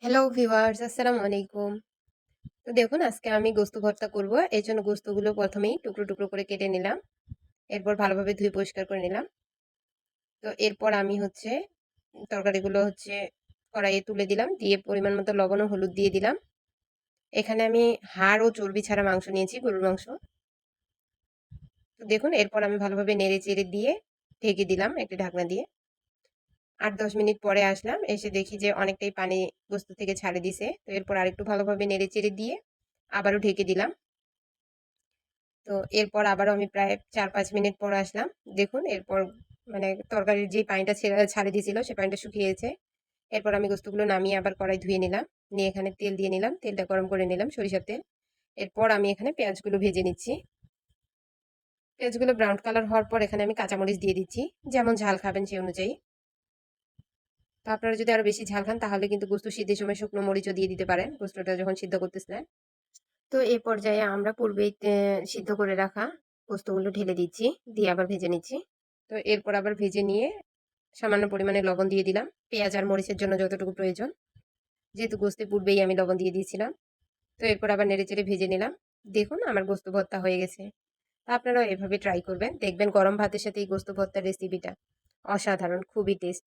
Hello viewers, আসসালামু আলাইকুম। তো দেখুন আজকে আমি গোস্ত ভর্তা করব। এর জন্য গোস্তগুলো প্রথমেই টুকরো টুকরো করে কেটে নিলাম। এরপর ভালোভাবে ধুয়ে পরিষ্কার করে নিলাম। তো এরপর আমি তরকারিগুলো কড়াইয়ে তুলে দিলাম। দিয়ে পরিমাণ মতো লবণ ও হলুদ দিয়ে দিলাম। এখানে আমি হাড় ও চর্বি ছাড়া মাংস নিয়েছি, গরুর মাংস। তো দেখুন এরপর আমি ভালোভাবে নেড়ে চেড়ে দিয়ে ঢেকে দিলাম একটি ঢাকনা দিয়ে। ৮-১০ মিনিট পরে আসলাম। এসে দেখি যে অনেকটাই পানি গোস্ত থেকে ছাড়ে দিছে। তো এরপর আরেকটু ভালোভাবে নেড়ে চেড়ে দিয়ে আবারও ঢেকে দিলাম। তো এরপর আবারও আমি প্রায় ৪-৫ মিনিট পর আসলাম। দেখুন এরপর তরকারির যে পানিটা ছাড়ে দিয়েছিল সে পানিটা শুকিয়েছে। এরপর আমি গোস্তগুলো নামিয়ে আবার কড়াই ধুয়ে নিলাম। নিয়ে এখানে তেল দিয়ে নিলাম। তেলটা গরম করে নিলাম, সরিষার তেল। এরপর আমি এখানে পেঁয়াজগুলো ভেজে নিচ্ছি। পেঁয়াজগুলো ব্রাউন কালার হওয়ার পর এখানে আমি কাঁচামরিচ দিয়ে দিচ্ছি। যেমন ঝাল খাবেন সেই অনুযায়ী। তো আপনারা যদি আরো বেশি ঝাল খান তাহলে কিন্তু গোস্ত সিদ্ধের সময় শুকনো মরিচও দিয়ে দিতে পারেন, গোস্তটা যখন সিদ্ধ করতেছিলেন। তো এই পর্যায়ে আমরা পূর্বেই সিদ্ধ করে রাখা পোস্তগুলো ঢেলে দিচ্ছি, দিয়ে আবার ভেজে নিচ্ছি। তো এরপর আবার ভেজে নিয়ে সামান্য পরিমাণে লবণ দিয়ে দিলাম, পেঁয়াজ আর মরিচের জন্য যতটুকু প্রয়োজন, যেহেতু গোস্তে পূর্বেই আমি লবণ দিয়ে দিয়েছিলাম। তো এরপর আবার নেড়েচেড়ে ভেজে নিলাম। দেখুন আমার গোস্ত ভর্তা হয়ে গেছে। তা আপনারাও এভাবে ট্রাই করবেন, দেখবেন গরম ভাতের সাথে এই গোস্ত ভর্তার রেসিপিটা অসাধারণ, খুবই টেস্ট।